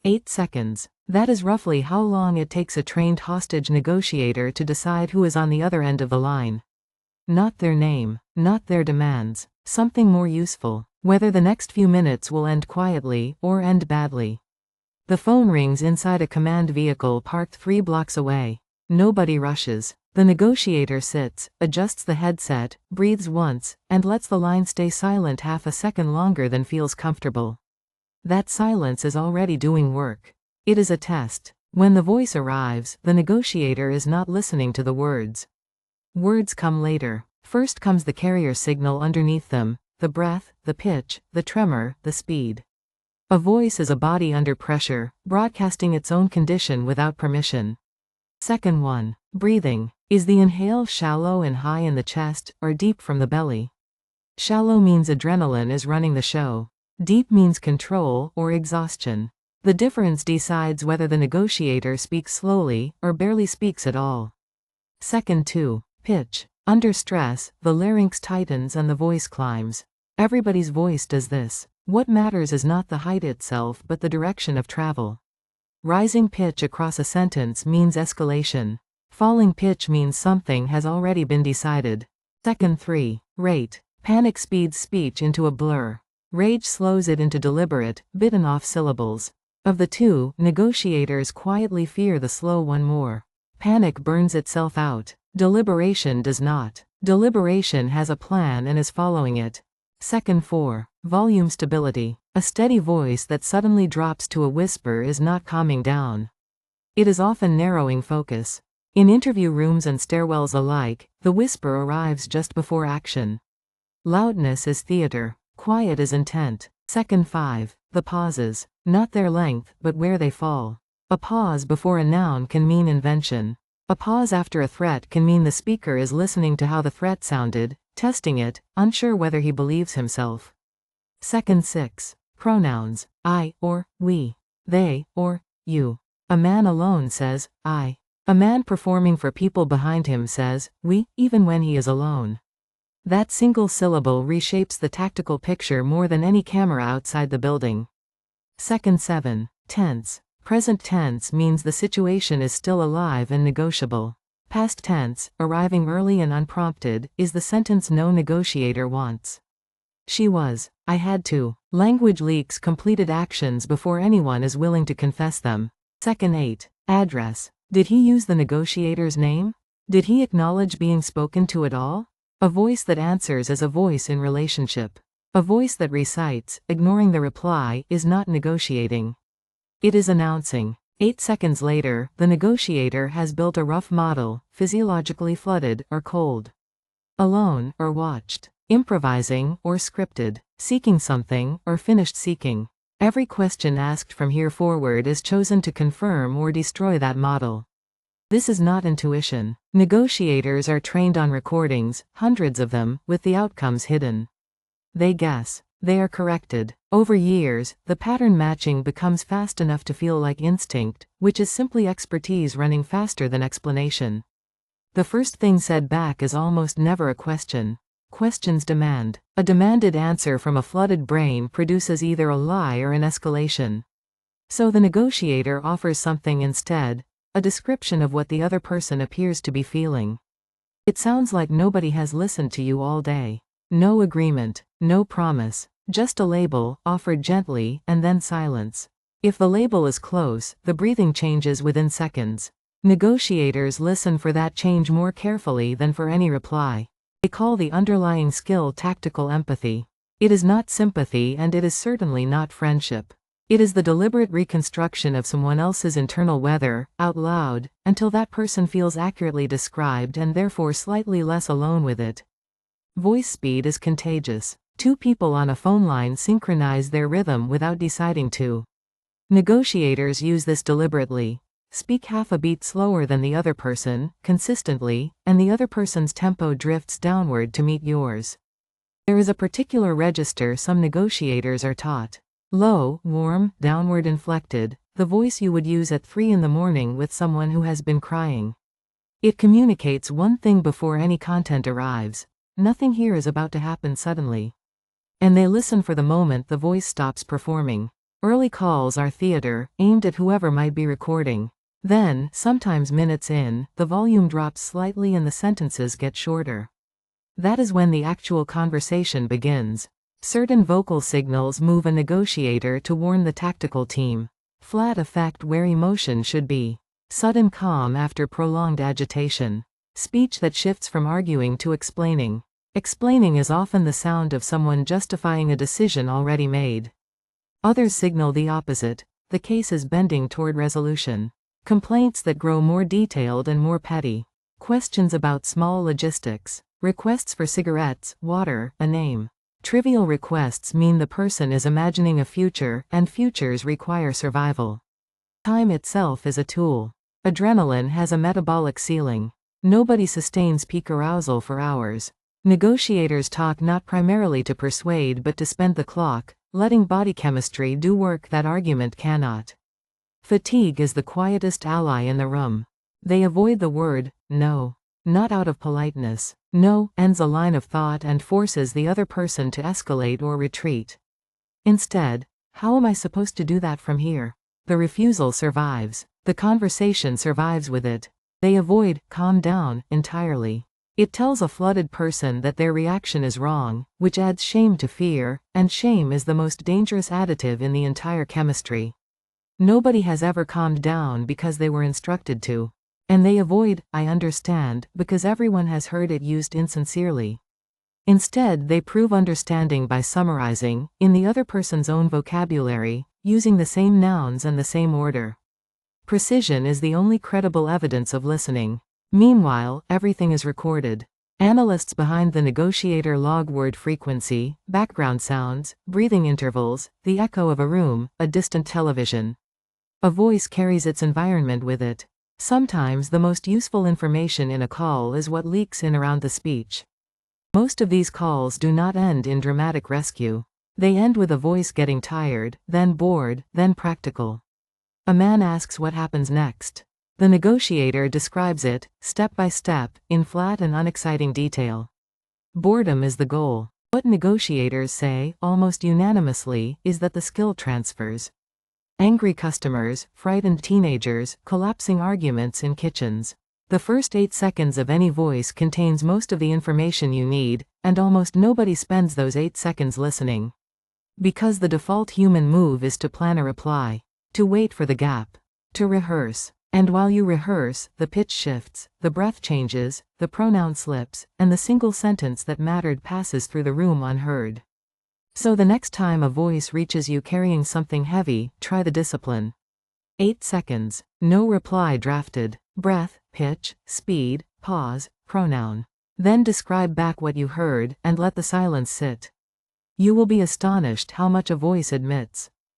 8 seconds. That is roughly how long it takes a trained hostage negotiator to decide who is on the other end of the line. Not their name, not their demands, something more useful, whether the next few minutes will end quietly or end badly. The phone rings inside a command vehicle parked 3 blocks away. Nobody rushes. The negotiator sits, adjusts the headset, breathes once, and lets the line stay silent half a second longer than feels comfortable. That silence is already doing work. It is a test. When the voice arrives, the negotiator is not listening to the words. Words come later. First comes the carrier signal underneath them, the breath, the pitch, the tremor, the speed. A voice is a body under pressure, broadcasting its own condition without permission. Second one. Breathing. Is the inhale shallow and high in the chest, or deep from the belly? Shallow means adrenaline is running the show. Deep means control or exhaustion. The difference decides whether the negotiator speaks slowly or barely speaks at all. Second 2. Pitch. Under stress, the larynx tightens and the voice climbs. Everybody's voice does this. What matters is not the height itself but the direction of travel. Rising pitch across a sentence means escalation. Falling pitch means something has already been decided. Second 3. Rate. Panic speeds speech into a blur. Rage slows it into deliberate, bitten-off syllables. Of the two, negotiators quietly fear the slow one more. Panic burns itself out. Deliberation does not. Deliberation has a plan and is following it. Second 4. Volume stability. A steady voice that suddenly drops to a whisper is not calming down. It is often narrowing focus. In interview rooms and stairwells alike, the whisper arrives just before action. Loudness is theater. Quiet is intent. Second 5. The pauses. Not their length, but where they fall. A pause before a noun can mean invention. A pause after a threat can mean the speaker is listening to how the threat sounded, testing it, unsure whether he believes himself. Second 6. Pronouns. I or we. They or you. A man alone says, I. A man performing for people behind him says, we, even when he is alone. That single syllable reshapes the tactical picture more than any camera outside the building. Second 7. Tense. Present tense means the situation is still alive and negotiable. Past tense, arriving early and unprompted, is the sentence no negotiator wants. She was. I had to. Language leaks completed actions before anyone is willing to confess them. Second 8. Address. Did he use the negotiator's name? Did he acknowledge being spoken to at all? A voice that answers is a voice in relationship. A voice that recites, ignoring the reply, is not negotiating. It is announcing. 8 seconds later, the negotiator has built a rough model, physiologically flooded or cold. Alone or watched. Improvising or scripted. Seeking something or finished seeking. Every question asked from here forward is chosen to confirm or destroy that model. This is not intuition. Negotiators are trained on recordings, hundreds of them, with the outcomes hidden. They guess. They are corrected. Over years, the pattern matching becomes fast enough to feel like instinct, which is simply expertise running faster than explanation. The first thing said back is almost never a question. Questions demand. A demanded answer from a flooded brain produces either a lie or an escalation. So the negotiator offers something instead, a description of what the other person appears to be feeling. It sounds like nobody has listened to you all day. No agreement, no promise, just a label, offered gently, and then silence. If the label is close, the breathing changes within seconds. Negotiators listen for that change more carefully than for any reply. They call the underlying skill tactical empathy. It is not sympathy and it is certainly not friendship. It is the deliberate reconstruction of someone else's internal weather, out loud, until that person feels accurately described and therefore slightly less alone with it. Voice speed is contagious. Two people on a phone line synchronize their rhythm without deciding to. Negotiators use this deliberately. Speak half a beat slower than the other person, consistently, and the other person's tempo drifts downward to meet yours. There is a particular register some negotiators are taught. Low, warm, downward inflected, the voice you would use at 3 in the morning with someone who has been crying. It communicates one thing before any content arrives. Nothing here is about to happen suddenly. And they listen for the moment the voice stops performing. Early calls are theater, aimed at whoever might be recording. Then, sometimes minutes in, the volume drops slightly and the sentences get shorter. That is when the actual conversation begins. Certain vocal signals move a negotiator to warn the tactical team. Flat effect where emotion should be. Sudden calm after prolonged agitation. Speech that shifts from arguing to explaining. Explaining is often the sound of someone justifying a decision already made. Others signal the opposite. The case is bending toward resolution. Complaints that grow more detailed and more petty. Questions about small logistics. Requests for cigarettes, water, a name. Trivial requests mean the person is imagining a future, and futures require survival. Time itself is a tool. Adrenaline has a metabolic ceiling. Nobody sustains peak arousal for hours. Negotiators talk not primarily to persuade but to spend the clock, letting body chemistry do work that argument cannot. Fatigue is the quietest ally in the room. They avoid the word, no. Not out of politeness. No ends a line of thought and forces the other person to escalate or retreat. Instead, how am I supposed to do that from here? The refusal survives. The conversation survives with it. They avoid, calm down, entirely. It tells a flooded person that their reaction is wrong, which adds shame to fear, and shame is the most dangerous additive in the entire chemistry. Nobody has ever calmed down because they were instructed to. And they avoid, I understand, because everyone has heard it used insincerely. Instead, they prove understanding by summarizing, in the other person's own vocabulary, using the same nouns and the same order. Precision is the only credible evidence of listening. Meanwhile, everything is recorded. Analysts behind the negotiator log word frequency, background sounds, breathing intervals, the echo of a room, a distant television. A voice carries its environment with it. Sometimes the most useful information in a call is what leaks in around the speech. Most of these calls do not end in dramatic rescue. They end with a voice getting tired, then bored, then practical. A man asks what happens next. The negotiator describes it, step by step, in flat and unexciting detail. Boredom is the goal. What negotiators say, almost unanimously, is that the skill transfers. Angry customers, frightened teenagers, collapsing arguments in kitchens. The first 8 seconds of any voice contains most of the information you need, and almost nobody spends those 8 seconds listening. Because the default human move is to plan a reply. To wait for the gap. To rehearse. And while you rehearse, the pitch shifts, the breath changes, the pronoun slips, and the single sentence that mattered passes through the room unheard. So the next time a voice reaches you carrying something heavy, try the discipline. 8 seconds. No reply drafted. Breath, pitch, speed, pause, pronoun. Then describe back what you heard, and let the silence sit. You will be astonished how much a voice admits.